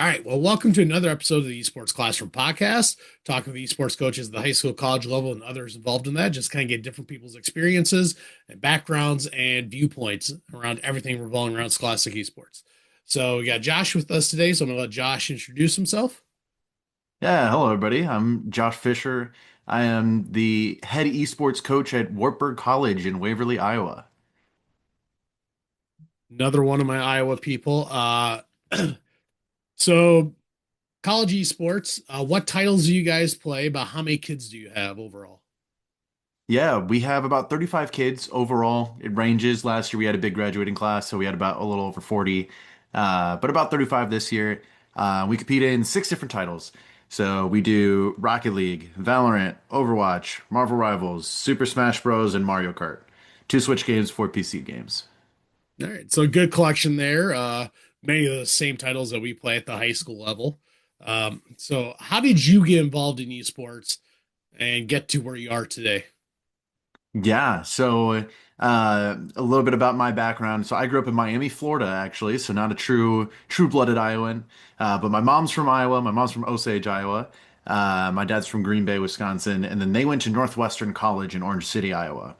All right. Well, welcome to another episode of the Esports Classroom Podcast, talking with esports coaches at the high school, college level, and others involved in that. Just kind of get different people's experiences and backgrounds and viewpoints around everything revolving around scholastic esports. So we got Josh with us today. So I'm going to let Josh introduce himself. Yeah, hello everybody. I'm Josh Fischer. I am the head esports coach at Wartburg College in Waverly, Iowa. Another one of my Iowa people. So college esports. What titles do you guys play? About how many kids do you have overall? Yeah, we have about 35 kids overall. It ranges. Last year we had a big graduating class, so we had about a little over 40, but about 35 this year. We compete in six different titles. So we do Rocket League, Valorant, Overwatch, Marvel Rivals, Super Smash Bros., and Mario Kart. Two Switch games, four PC games. All right, so a good collection there. Many of the same titles that we play at the high school level. So how did you get involved in esports and get to where you are today? Yeah, so a little bit about my background. So I grew up in Miami, Florida, actually, so not a true-blooded Iowan. But my mom's from Iowa. My mom's from Osage, Iowa. My dad's from Green Bay, Wisconsin, and then they went to Northwestern College in Orange City, Iowa.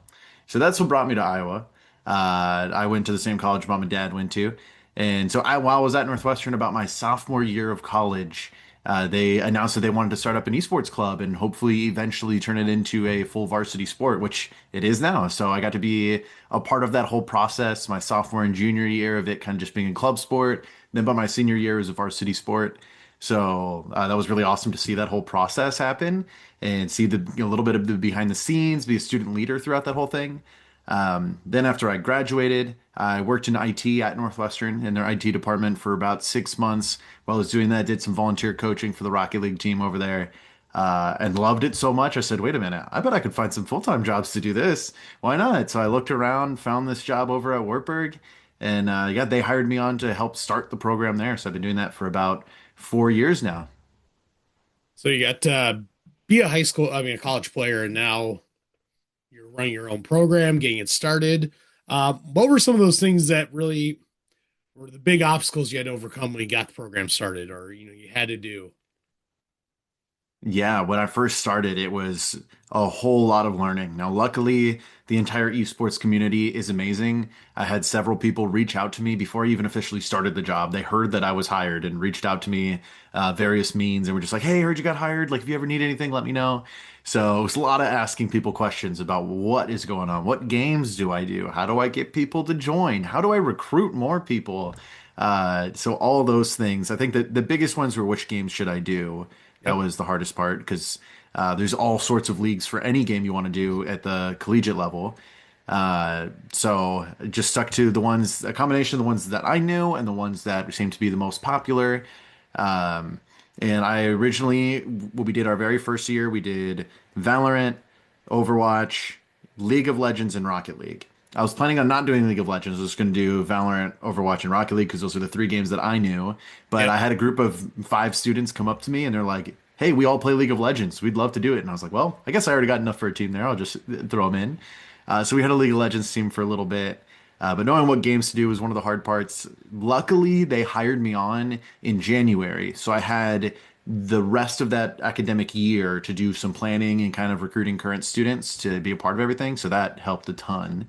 So that's what brought me to Iowa. I went to the same college mom and dad went to, and so while I was at Northwestern, about my sophomore year of college. They announced that they wanted to start up an esports club and hopefully eventually turn it into a full varsity sport, which it is now. So I got to be a part of that whole process, my sophomore and junior year of it kind of just being a club sport. Then by my senior year, it was a varsity sport. So that was really awesome to see that whole process happen and see a little bit of the behind the scenes, be a student leader throughout that whole thing. Then after I graduated, I worked in IT at Northwestern in their IT department for about 6 months. While I was doing that, did some volunteer coaching for the Rocket League team over there, and loved it so much. I said, wait a minute, I bet I could find some full-time jobs to do this. Why not? So I looked around, found this job over at Wartburg, and yeah, they hired me on to help start the program there. So I've been doing that for about 4 years now. So you got to be a high school, I mean, a college player, and now you're running your own program, getting it started. What were some of those things that really were the big obstacles you had to overcome when you got the program started, or you had to do? Yeah, when I first started, it was a whole lot of learning. Now, luckily, the entire esports community is amazing. I had several people reach out to me before I even officially started the job. They heard that I was hired and reached out to me various means and were just like, "Hey, I heard you got hired. Like, if you ever need anything, let me know." So it was a lot of asking people questions about what is going on, what games do I do, how do I get people to join, how do I recruit more people. So all those things. I think that the biggest ones were which games should I do. That Yep. was the hardest part because there's all sorts of leagues for any game you want to do at the collegiate level. So just stuck to the ones, a combination of the ones that I knew and the ones that seemed to be the most popular. Um, and I originally, what we did our very first year, we did Valorant, Overwatch, League of Legends, and Rocket League. I was planning on not doing League of Legends. I was going to do Valorant, Overwatch, and Rocket League because those are the three games that I knew. But Yep. I had a group of five students come up to me and they're like, "Hey, we all play League of Legends. We'd love to do it." And I was like, "Well, I guess I already got enough for a team there. I'll just throw them in." So we had a League of Legends team for a little bit. But knowing what games to do was one of the hard parts. Luckily, they hired me on in January. So I had the rest of that academic year to do some planning and kind of recruiting current students to be a part of everything. So that helped a ton.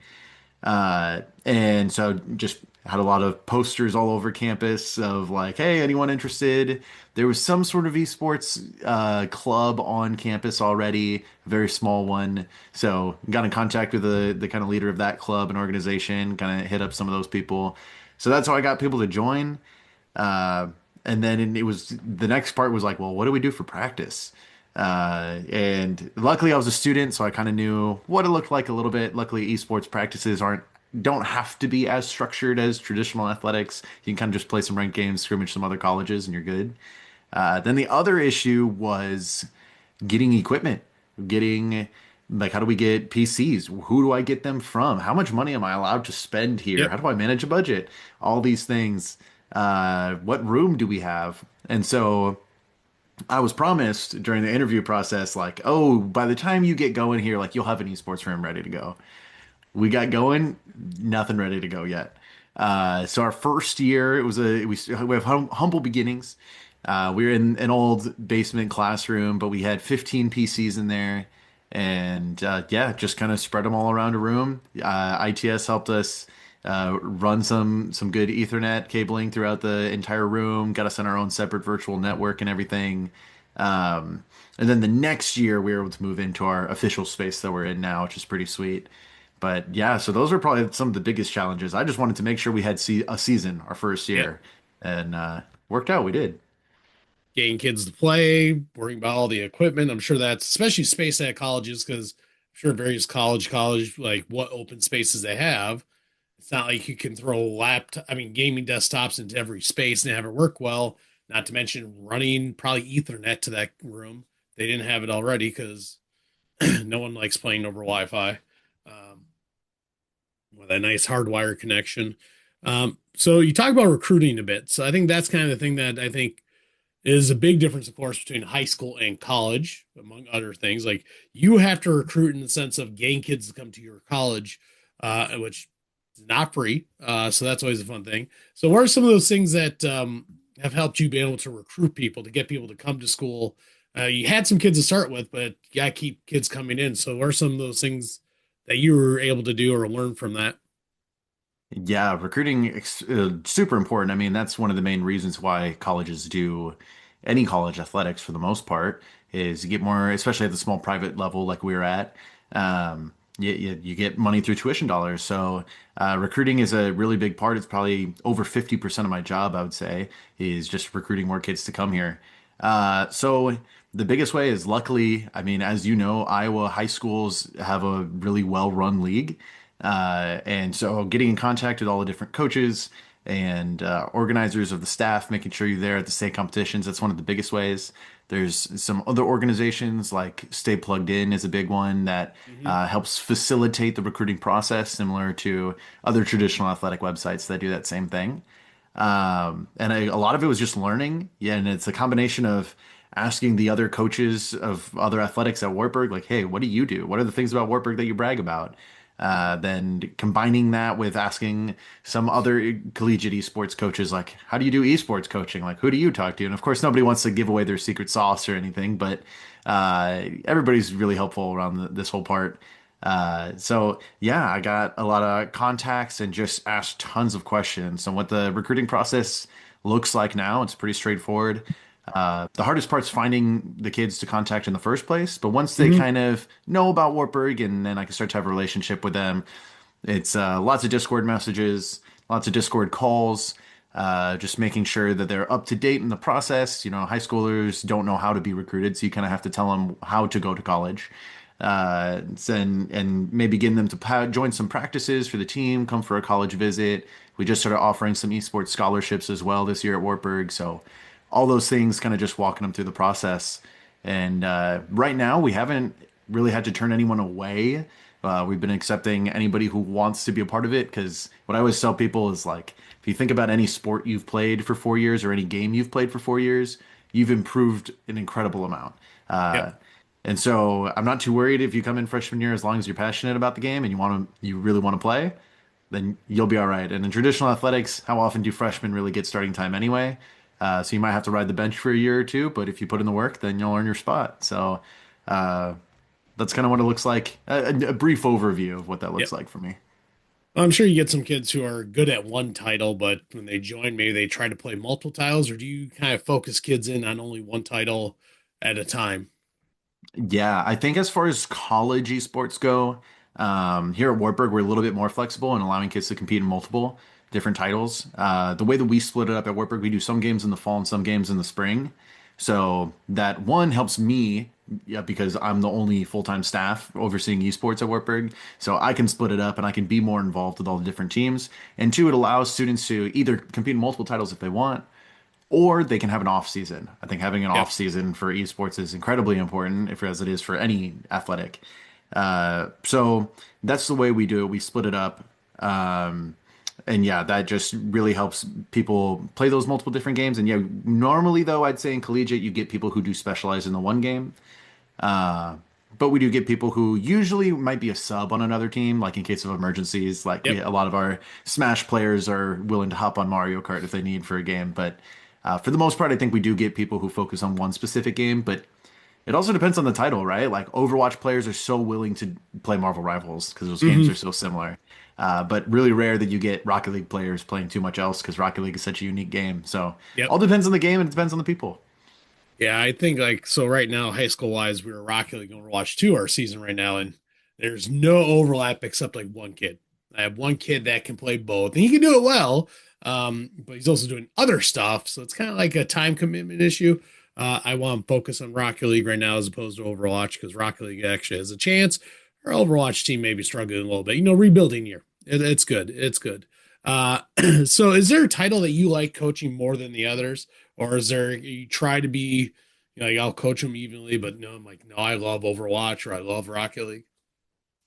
And so just had a lot of posters all over campus of like, hey, anyone interested? There was some sort of esports club on campus already, a very small one. So got in contact with the kind of leader of that club and organization, kind of hit up some of those people. So that's how I got people to join. Uh, and then it was the next part was like, well, what do we do for practice? And luckily I was a student, so I kind of knew what it looked like a little bit. Luckily, esports practices don't have to be as structured as traditional athletics. You can kind of just play some ranked games, scrimmage some other colleges, and you're good. Then the other issue was getting equipment, getting like how do we get PCs? Who do I get them from? How much money am I allowed to spend here? How Yep. do I manage a budget? All these things. What room do we have? And so I was promised during the interview process, like, oh, by the time you get going here, like you'll have an esports room ready to go. We got going, nothing ready to go yet. So our first year, we have humble beginnings. We were in an old basement classroom, but we had 15 PCs in there, and yeah, just kind of spread them all around a room. ITS helped us run some good Ethernet cabling throughout the entire room, got us on our own separate virtual network and everything. And then the next year, we were able to move into our official space that we're in now, which is pretty sweet. But yeah, so those are probably some of the biggest challenges. I just wanted to make sure we had a season our first Yep. year, and worked out. We did. Getting kids to play, worrying about all the equipment. I'm sure that's especially space at colleges because I'm sure various college, like what open spaces they have. It's not like you can throw gaming desktops into every space and have it work well. Not to mention running probably Ethernet to that room. They didn't have it already because no one likes playing over Wi-Fi with a nice hardwire connection. So you talk about recruiting a bit. So I think that's kind of the thing that I think is a big difference, of course, between high school and college, among other things. Like you have to recruit in the sense of getting kids to come to your college, which is not free. So that's always a fun thing. So what are some of those things that have helped you be able to recruit people to get people to come to school? You had some kids to start with, but you got to keep kids coming in. So what are some of those things that you were able to do or learn from that? Yeah, recruiting super important. I mean, that's one of the main reasons why colleges do any college athletics for the most part is you get more, especially at the small private level like we are at. You get money through tuition dollars. So recruiting is a really big part. It's probably over 50% of my job, I would say, is just recruiting more kids to come here. So the biggest way is luckily, I mean, as you know, Iowa high schools have a really well-run league. And so getting in contact with all the different coaches and organizers of the staff, making sure you're there at the state competitions, that's one of the biggest ways. There's some other organizations like Stay Plugged In is a big one that Mm-hmm. helps facilitate the recruiting process, similar to other traditional athletic websites that do that same thing. A lot of it was just learning. Yeah, and it's a combination of asking the other coaches of other athletics at Wartburg, like, hey, what do you do? What are the things about Wartburg that you brag about? Then combining that with asking some other collegiate esports coaches, like, how do you do esports coaching? Like, who do you talk to? And of course, nobody wants to give away their secret sauce or anything, but everybody's really helpful around this whole part. So yeah, I got a lot of contacts and just asked tons of questions. And what the recruiting process looks like now, it's pretty straightforward. The hardest part's finding the kids to contact in the first place. But once they Mm-hmm. kind of know about Wartburg and then I can start to have a relationship with them, it's lots of Discord messages, lots of Discord calls, just making sure that they're up to date in the process. You know, high schoolers don't know how to be recruited, so you kind of have to tell them how to go to college. And maybe getting them to join some practices for the team, come for a college visit. We just started offering some esports scholarships as well this year at Wartburg. So all those things, kind of just walking them through the process. And right now, we haven't really had to turn anyone away. We've been accepting anybody who wants to be a part of it because what I always tell people is like, if you think about any sport you've played for 4 years or any game you've played for 4 years, you've improved an incredible amount. Yep. And so I'm not too worried if you come in freshman year as long as you're passionate about the game and you really want to play, then you'll be all right. And in traditional athletics, how often do freshmen really get starting time anyway? So you might have to ride the bench for a year or two, but if you put in the work, then you'll earn your spot. So uh, that's kind of what it looks like. A brief overview of what that Yep. looks like for me. I'm sure you get some kids who are good at one title, but when they join, maybe they try to play multiple titles, or do you kind of focus kids in on only one title at a time? Yeah, I think as far as college esports go, here at Wartburg, we're a little bit more flexible in allowing kids to compete in multiple different titles. The way that we split it up at Wartburg, we do some games in the fall and some games in the spring. So that one helps me, yeah, because I'm the only full-time staff overseeing esports at Wartburg. So I can split it up and I can be more involved with all the different teams. And two, it allows students to either compete in multiple titles if they want, or they can have an off season. I think having an Yep. off season for esports is incredibly important, if as it is for any athletic. So that's the way we do it. We split it up. And yeah, that just really helps people play those multiple different games. And yeah, normally though, I'd say in collegiate, you get people who do specialize in the one game. but we do get people who usually might be a sub on another team, like in case of emergencies. Like Yep. a lot of our Smash players are willing to hop on Mario Kart if they need for a game. But for the most part, I think we do get people who focus on one specific game. But it also depends on the title, right? Like Overwatch players are so willing to play Marvel Rivals because those games are Hmm. so similar. But really rare that you get Rocket League players playing too much else because Rocket League is such a unique game. So Yep. all depends on the game and it depends on the people. Yeah, I think like so right now, high school wise, we were Rocket League Overwatch 2 our season right now, and there's no overlap except like one kid. I have one kid that can play both, and he can do it well. But he's also doing other stuff, so it's kind of like a time commitment issue. I want to focus on Rocket League right now as opposed to Overwatch because Rocket League actually has a chance. Our Overwatch team may be struggling a little bit. Rebuilding year. It's good. It's good. Uh, so is there a title that you like coaching more than the others? Or is there you try to be, like, I'll coach them evenly, but no, I'm like, no, I love Overwatch or I love Rocket League.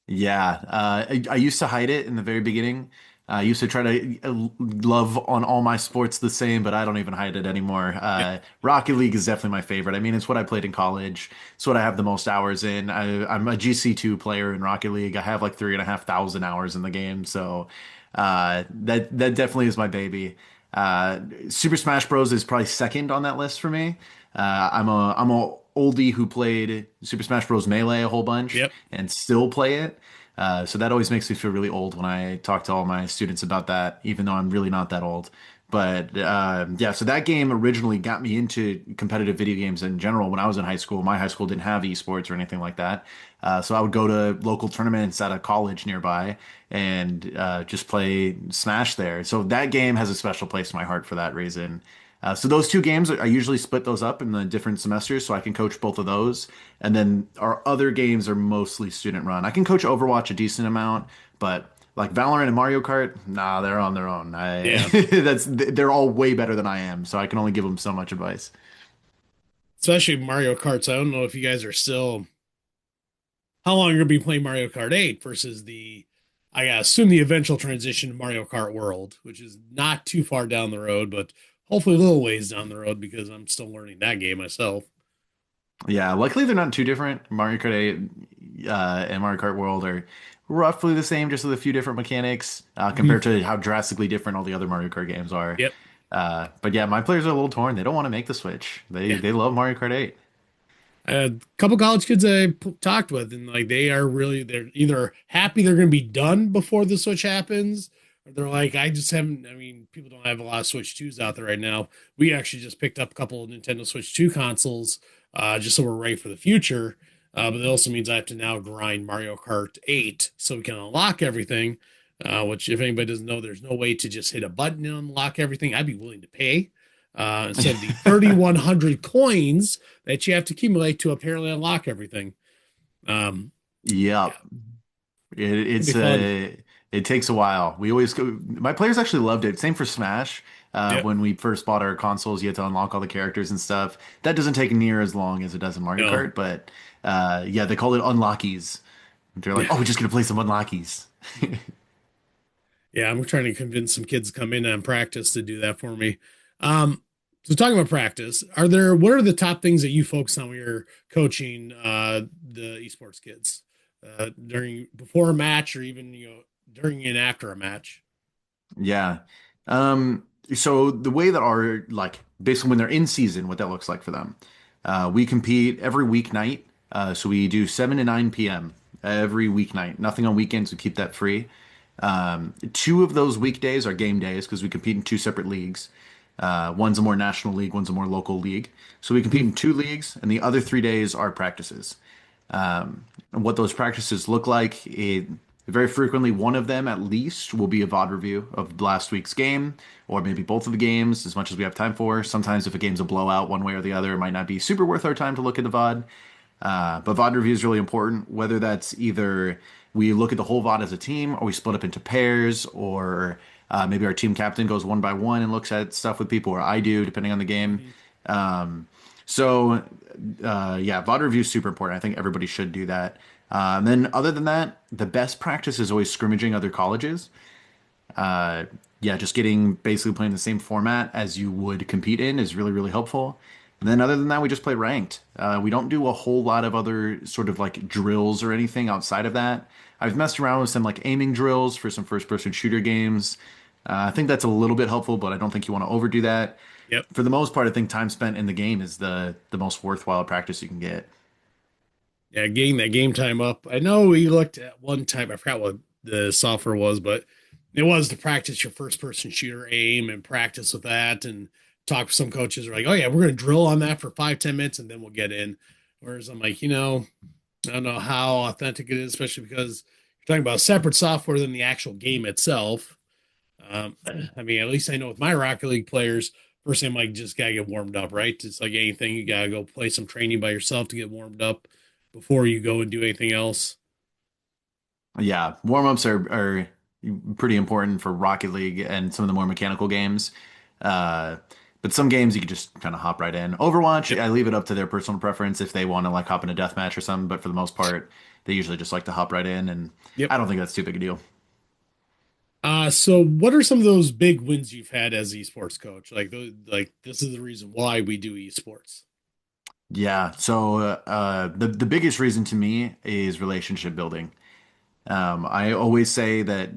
Yeah, I used to hide it in the very beginning. I used to try to love on all my sports the same, but I don't even hide it anymore. Yep. Rocket League is definitely my favorite. I mean, it's what I played in college. It's what I have the most hours in. I'm a GC2 player in Rocket League. I have like 3,500 hours in the game, so that definitely is my baby. Super Smash Bros. Is probably second on that list for me. I'm a oldie who played Super Smash Bros. Melee a whole bunch Yep. and still play it. So that always makes me feel really old when I talk to all my students about that, even though I'm really not that old. But yeah, so that game originally got me into competitive video games in general. When I was in high school, my high school didn't have esports or anything like that. So I would go to local tournaments at a college nearby and just play Smash there. So that game has a special place in my heart for that reason. So those two games, I usually split those up in the different semesters so I can coach both of those. And then our other games are mostly student run. I can coach Overwatch a decent amount, but like Valorant and Mario Kart, nah, they're on their own. Yeah. They're all way better than I am, so I can only give them so much advice. Especially Mario Karts. I don't know if you guys are still how long you're gonna be playing Mario Kart 8 versus I assume the eventual transition to Mario Kart World, which is not too far down the road, but hopefully a little ways down the road because I'm still learning that game myself. Yeah, luckily they're not too different. Mario Kart 8 and Mario Kart World are roughly the same, just with a few different mechanics Mhm. compared to how drastically different all the other Mario Kart games are. Yep. But yeah, my players are a little torn. They don't want to make the switch. They Yeah. they love Mario Kart 8. A couple college kids talked with, and like they're either happy they're going to be done before the switch happens, or they're like, I just haven't. I mean, people don't have a lot of Switch 2s out there right now. We actually just picked up a couple of Nintendo Switch 2 consoles, just so we're ready for the future. But it also means I have to now grind Mario Kart 8 so we can unlock everything. Which, if anybody doesn't know, there's no way to just hit a button and unlock everything. I'd be willing to pay instead of the 3,100 coins that you have to accumulate to apparently unlock everything. Yeah, Yep. It, it'd be it's fun. it takes a while. We always go. My players actually loved it. Same for Smash. Yep. When we first bought our consoles, you had to unlock all the characters and stuff. That doesn't take near as long as it does in Mario No. Kart, but yeah, they call it unlockies. They're like, Yeah. oh, we're just gonna play some unlockies. Yeah. I'm trying to convince some kids to come in and practice to do that for me. Um, so talking about practice, what are the top things that you focus on when you're coaching the esports kids during before a match or even during and after a match? Yeah. So the way that our like basically when they're in season, what that looks like for them, we compete every weeknight. So we do 7 to 9 p.m. every weeknight. Nothing on weekends. We keep that free. Two of those weekdays are game days because we compete in two separate leagues. One's a more national league, one's a more local league. So we compete Mhm. in two leagues, and the other 3 days are practices. And what those practices look like, very frequently one of them at least will be a VOD review of last week's game, or maybe both of the games, as much as we have time for. Sometimes if a game's a blowout one way or the other, it might not be super worth our time to look at the VOD. But VOD review is really important, whether that's either we look at the whole VOD as a team, or we split up into pairs, or maybe our team captain goes one by one and looks at stuff with people, or I do, depending on the game. Mhm. So yeah, VOD review is super important. I think everybody should do that. And then other than that, the best practice is always scrimmaging other colleges. Yeah, just getting basically playing the same format as you would compete in is really, really helpful. And then other than that, we just play ranked. We don't do a whole lot of other sort of like drills or anything outside of that. I've messed around with some like aiming drills for some first-person shooter games. I think that's a little bit helpful, but I don't think you want to overdo that. Yep. For the most part, I think time spent in the game is the most worthwhile practice you can get. Yeah, getting that game time up. I know we looked at one time, I forgot what the software was, but it was to practice your first person shooter aim and practice with that and talk with some coaches are like, oh yeah, we're gonna drill on that for 5, 10 minutes and then we'll get in. Whereas I'm like, I don't know how authentic it is, especially because you're talking about separate software than the actual game itself. I mean, at least I know with my Rocket League players, first thing I'm like, just gotta get warmed up, right? It's like anything, you gotta go play some training by yourself to get warmed up before you go and do anything else. Yeah, warm-ups are pretty important for Rocket League and some of the more mechanical games. Uh, but some games you could just kind of hop right in. Overwatch, Yep. I leave it up to their personal preference if they want to like hop in a death match or something. But for the most part, they usually just like to hop right in, and Yep. I don't think that's too big a deal. So what are some of those big wins you've had as esports coach? Like this is the reason why we do esports. Yeah, so the biggest reason to me is relationship building. I always say that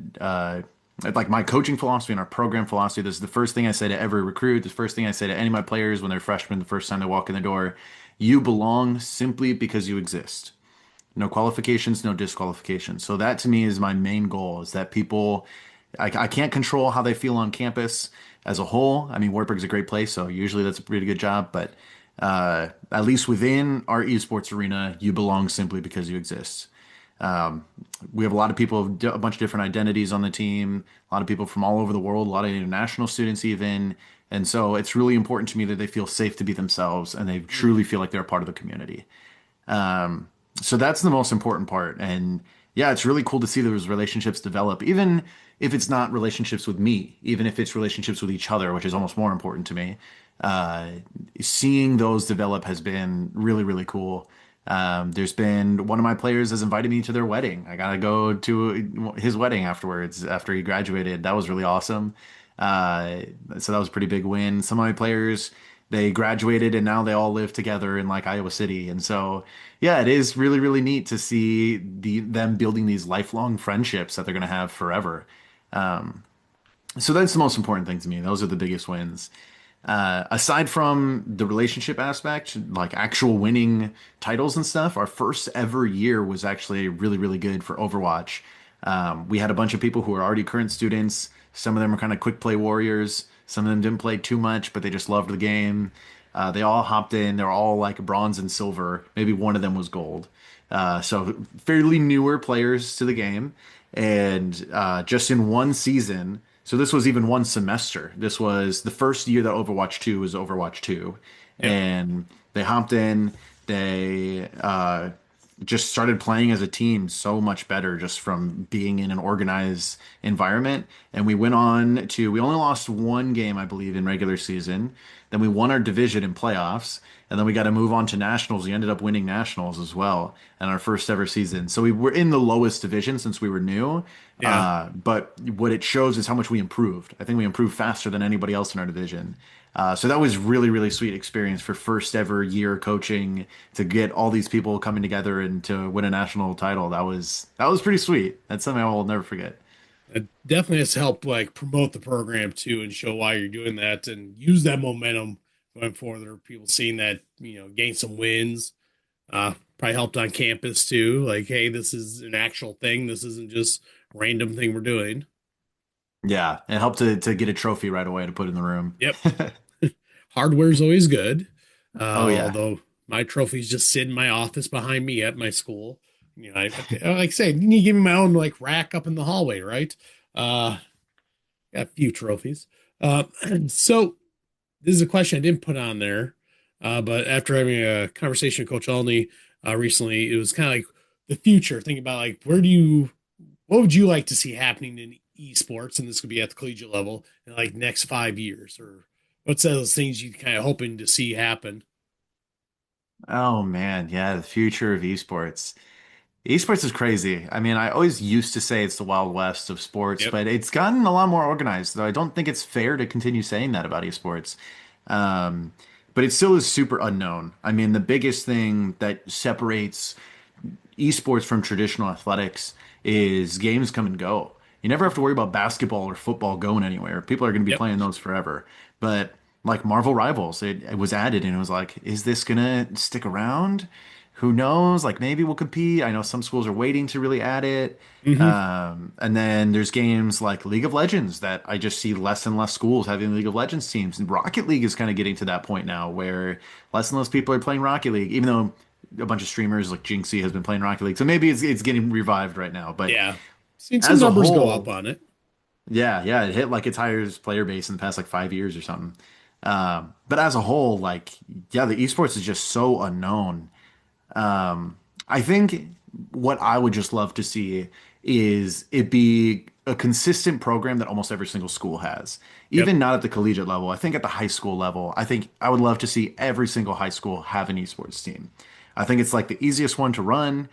like my coaching philosophy and our program philosophy, this is the first thing I say to every recruit, the first thing I say to any of my players when they're freshmen, the first time they walk in the door, you belong simply because you exist. No qualifications, no disqualifications. So that to me is my main goal is that people, I can't control how they feel on campus as a whole. I mean, Wartburg is a great place, so usually that's a pretty good job. But at least within our esports arena, you belong simply because you exist. Um, we have a lot of people, a bunch of different identities on the team, a lot of people from all over the world, a lot of international students even. And so it's really important to me that they feel safe to be themselves and they Mhm. truly feel like they're a part of the community. Um, so that's the most important part. And yeah, it's really cool to see those relationships develop, even if it's not relationships with me, even if it's relationships with each other, which is almost more important to me. Uh, Seeing those develop has been really, really cool. There's been one of my players has invited me to their wedding. I gotta go to his wedding afterwards after he graduated. That was really awesome. Uh, so that was a pretty big win. Some of my players, they graduated and now they all live together in like Iowa City. And so, yeah, it is really, really neat to see them building these lifelong friendships that they're gonna have forever. Um, so that's the most important thing to me. Those are the biggest wins. Aside from the relationship aspect, like actual winning titles and stuff, our first ever year was actually really, really good for Overwatch. We had a bunch of people who were already current students. Some of them were kind of quick play warriors. Some of them didn't play too much, but they just loved the game. They all hopped in. They're all like bronze and silver. Maybe one of them was gold. So fairly newer players to the game. And just in one season, so this was even one semester. This was the first year that Overwatch 2 was Overwatch 2. Yep. And they hopped in, they just started playing as a team so much better just from being in an organized environment. And we went on to, we only lost one game, I believe, in regular season. Then we won our division in playoffs. And then we got to move on to nationals. We ended up winning nationals as well in our first ever season. So we were in the lowest division since we were new. Yeah. But what it shows is how much we improved. I think we improved faster than anybody else in our division. So that was really, really sweet experience for first ever year coaching to get all these people coming together and to win a national title. That was pretty sweet. That's something I will never forget. It definitely has helped like promote the program too and show why you're doing that and use that momentum going forward. There are people seeing that, gain some wins. Probably helped on campus too. Like, hey, this is an actual thing. This isn't just a random thing we're doing. Yeah, it helped to get a trophy right away to put in the room. Yep. Hardware's always good. Oh yeah. Although my trophies just sit in my office behind me at my school. Like I say, you need to give me my own like rack up in the hallway, right? Uh, got a few trophies. Uh, so this is a question I didn't put on there, but after having a conversation with Coach Alney recently, it was kind of like the future. Thinking about like what would you like to see happening in esports, and this could be at the collegiate level in like next 5 years, or what's those things you kind of hoping to see happen? Oh man, yeah, the future of esports. Esports is crazy. I mean, I always used to say it's the Wild West of sports, Yep. but it's gotten a lot more organized, though I don't think it's fair to continue saying that about esports. Um, but it still is super unknown. I mean, the biggest thing that separates esports from traditional athletics is games come and go. You never have to worry about basketball or football going anywhere. People are going to be Yep. playing those forever. But like Marvel Rivals, it was added and it was like, is this gonna stick around? Who knows? Like maybe we'll compete. I know some schools are waiting to really add it. Hmm. And then there's games like League of Legends that I just see less and less schools having League of Legends teams. And Rocket League is kind of getting to that point now where less and less people are playing Rocket League, even though a bunch of streamers like Jinxie has been playing Rocket League. So maybe it's getting revived right now. But Yeah. Seen some as a numbers go up whole, on it. yeah, it hit like its highest player base in the past like 5 years or something. But as a whole, like, yeah, the esports is just so unknown. I think what I would just love to see is it be a consistent program that almost every single school has. Yep. Even not at the collegiate level. I think at the high school level, I think I would love to see every single high school have an esports team. I think it's like the easiest one to run.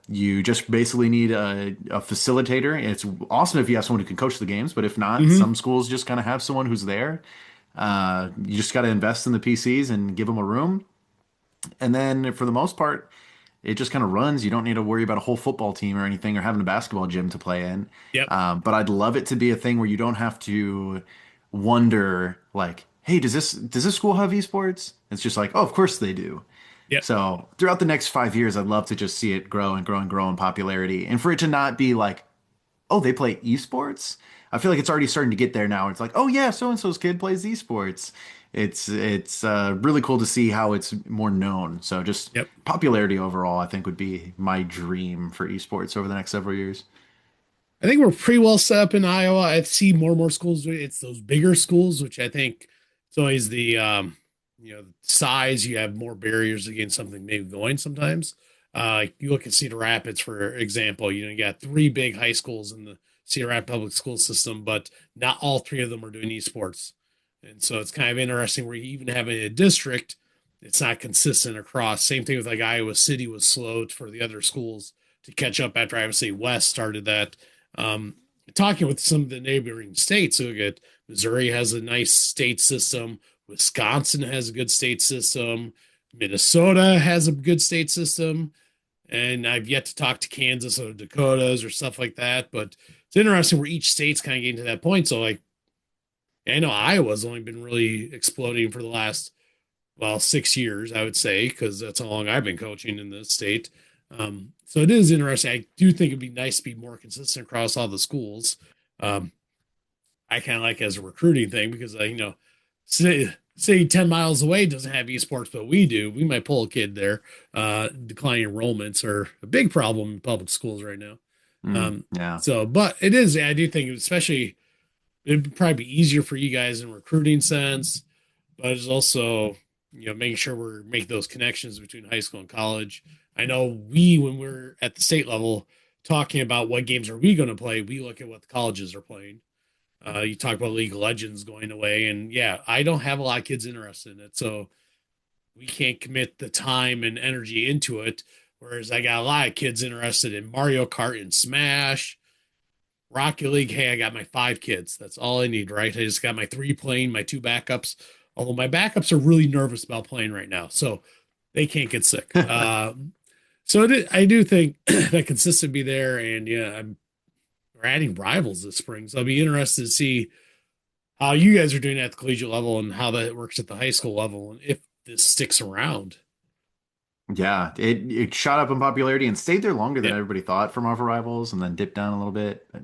You just basically need a facilitator. It's awesome if you have someone who can coach the games, but if not, Hmm. some schools just kind of have someone who's there. You just got to invest in the PCs and give them a room. And then for the most part, it just kind of runs. You don't need to worry about a whole football team or anything or having a basketball gym to play in. Yep. But I'd love it to be a thing where you don't have to wonder like, hey, does this school have esports? It's just like, oh, of course they do. Yep. So throughout the next 5 years, I'd love to just see it grow and grow and grow in popularity, and for it to not be like, oh, they play esports. I feel like it's already starting to get there now. It's like, oh yeah, so and so's kid plays esports. It's really cool to see how it's more known. So just Yep. popularity overall, I think would be my dream for esports over the next several years. I think we're pretty well set up in Iowa. I see more and more schools doing it. It's those bigger schools, which I think it's always the size. You have more barriers against something maybe going sometimes. You look at Cedar Rapids, for example. You got three big high schools in the Cedar Rapids public school system, but not all three of them are doing esports. And so it's kind of interesting where you even have a district, it's not consistent across. Same thing with like Iowa City was slow for the other schools to catch up after Iowa City West started that. um, Talking with some of the neighboring states, look at Missouri has a nice state system. Wisconsin has a good state system. Minnesota has a good state system. And I've yet to talk to Kansas or Dakotas or stuff like that. But it's interesting where each state's kind of getting to that point. So, like, I know Iowa's only been really exploding for the last, well, 6 years, I would say, because that's how long I've been coaching in this state. So it is interesting. I do think it'd be nice to be more consistent across all the schools. Um, I kind of like as a recruiting thing because say 10 miles away doesn't have esports, but we do. We might pull a kid there. Declining enrollments are a big problem in public schools right now. Yeah. But it is. I do think, especially, it'd probably be easier for you guys in recruiting sense, but it's also making sure we're making those connections between high school and college. I know when we're at the state level talking about what games are we going to play, we look at what the colleges are playing. You talk about League of Legends going away, and yeah, I don't have a lot of kids interested in it, so we can't commit the time and energy into it. Whereas I got a lot of kids interested in Mario Kart and Smash, Rocket League. Hey, I got my 5 kids. That's all I need, right? I just got my 3 playing, my 2 backups. Although my backups are really nervous about playing right now, so they can't get sick. I do think that consistency be there, and yeah, we're adding rivals this spring, so I'll be interested to see how you guys are doing at the collegiate level and how that works at the high school level, and if this sticks around. Yeah, it shot up in popularity and stayed there longer than Yep. everybody thought from our rivals, and then dipped down a little bit. But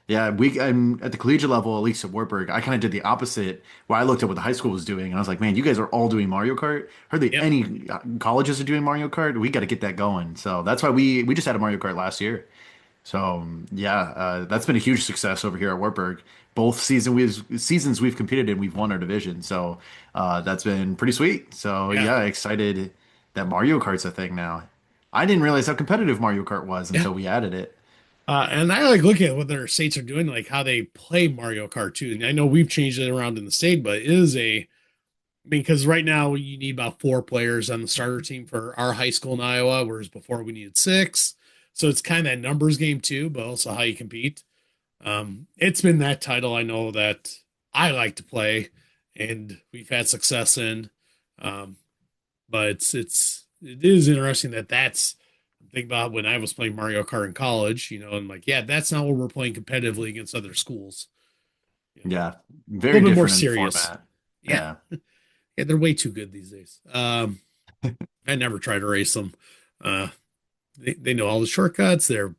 yeah, I'm at the collegiate level, at least at Wartburg. I kind of did the opposite, where I looked at what the high school was doing, and I was like, man, you guys are all doing Mario Kart. Hardly Yep. any colleges are doing Mario Kart. We got to get that going. So that's why we just had a Mario Kart last year. So yeah, that's been a huge success over here at Wartburg. Both seasons we've competed in, we've won our division. So that's been pretty sweet. So Yeah. yeah, excited that Mario Kart's a thing now. I didn't realize how competitive Mario Kart was Yeah. until we added it. And I like looking at what their states are doing, like how they play Mario Kart too. And I know we've changed it around in the state, but it is because right now you need about 4 players on the starter team for our high school in Iowa, whereas before we needed 6. So it's kind of that numbers game too, but also how you compete. It's been that title I know that I like to play, and we've had success in. Um, but it is interesting that that's think about when I was playing Mario Kart in college, you know, and like, yeah, that's not what we're playing competitively against other schools. You know, Yeah, a very little bit more different in serious. format. Yeah, Yeah. yeah, they're way too good these days. I never try to race them. Uh, they know all the shortcuts. They're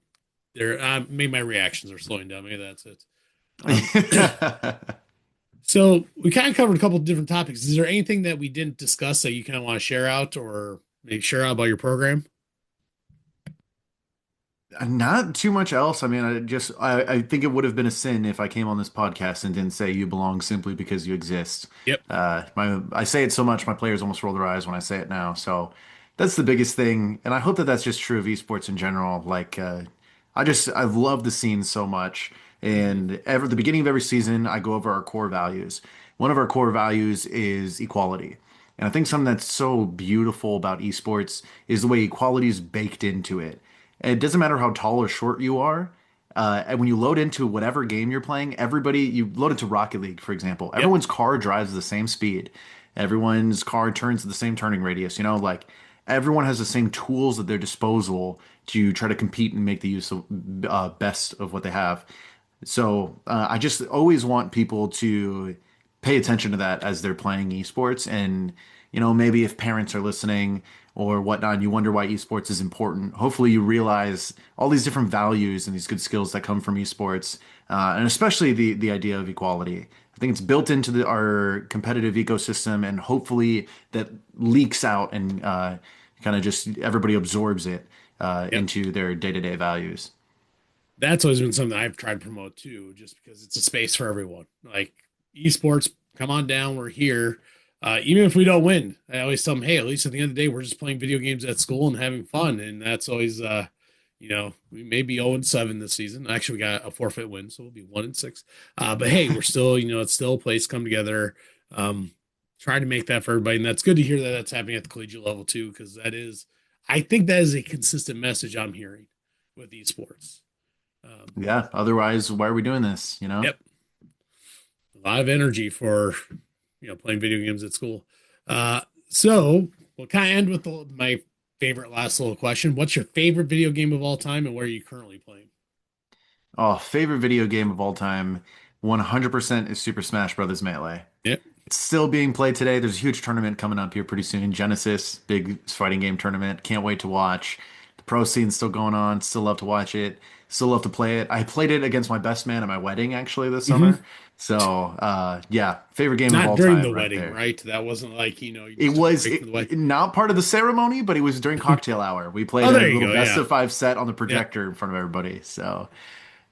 maybe my reactions are slowing down. Maybe that's it. Um, so we kind of covered a couple of different topics. Is there anything that we didn't discuss that you kind of want to share out or maybe share out about your program? Not too much else. I mean, I think it would have been a sin if I came on this podcast and didn't say you belong simply because you exist. Yep. I say it so much, my players almost roll their eyes when I say it now. So that's the biggest thing, and I hope that that's just true of esports in general. I love the scene so much, Mhm. and ever the beginning of every season, I go over our core values. One of our core values is equality. And I think something that's so beautiful about esports is the way equality is baked into it. And it doesn't matter how tall or short you are. And when you load into whatever game you're playing, you load into Rocket League, for example, Yep. everyone's car drives the same speed. Everyone's car turns to the same turning radius. Like everyone has the same tools at their disposal to try to compete and make the use of best of what they have. So I just always want people to pay attention to that as they're playing esports. And, maybe if parents are listening or whatnot, and you wonder why esports is important. Hopefully, you realize all these different values and these good skills that come from esports, and especially the idea of equality. I think it's built into our competitive ecosystem, and hopefully that leaks out and kind of just everybody absorbs it Yep. into their day-to-day values. That's always been something I've tried to promote too, just because it's a space for everyone. Like esports, come on down, we're here. Even if we don't win, I always tell them, hey, at least at the end of the day, we're just playing video games at school and having fun. And that's always, we may be 0-7 this season. Actually, we got a forfeit win, so we'll be 1-6. But hey, we're still, it's still a place to come together. Um, try to make that for everybody. And that's good to hear that that's happening at the collegiate level too, because I think that is a consistent message I'm hearing with esports. Um, Yeah. Otherwise, why are we doing this? yep, a lot of energy for playing video games at school. So we'll kind of end with my favorite last little question. What's your favorite video game of all time, and where are you currently playing? Oh, favorite video game of all time, 100% is Super Smash Brothers Melee. Yep. It's still being played today. There's a huge tournament coming up here pretty soon. Genesis, big fighting game tournament. Can't wait to watch. The pro scene's still going on. Still love to watch it. Still love to play it. I played it against my best man at my wedding actually this Mm-hmm. summer. So, yeah, favorite game of Not all during the time right wedding, there. right? That wasn't like you It just took a was break from the wedding. not part of the ceremony, but it was during cocktail hour. We played Oh, a there you little go. best Yeah. of five set on the Yep. projector in front of everybody. So,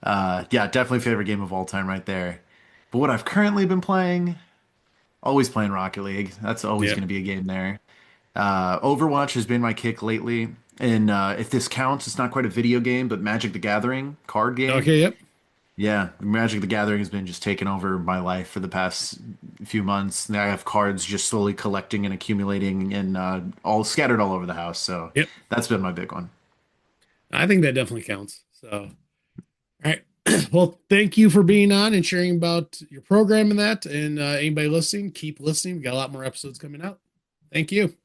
yeah, definitely favorite game of all time right there. But what I've currently been playing, always playing Rocket League. That's always going Yep. to be a game there. Overwatch has been my kick lately. And if this counts, it's not quite a video game, but Magic the Gathering card game. Okay. Yep. Yeah, Magic the Gathering has been just taking over my life for the past few months. Now I have cards just slowly collecting and accumulating and all scattered all over the house. So Yep. that's been my big one. I think that definitely counts. So, all right. Well, thank you for being on and sharing about your program and that. And anybody listening, keep listening. We got a lot more episodes coming out. Thank you.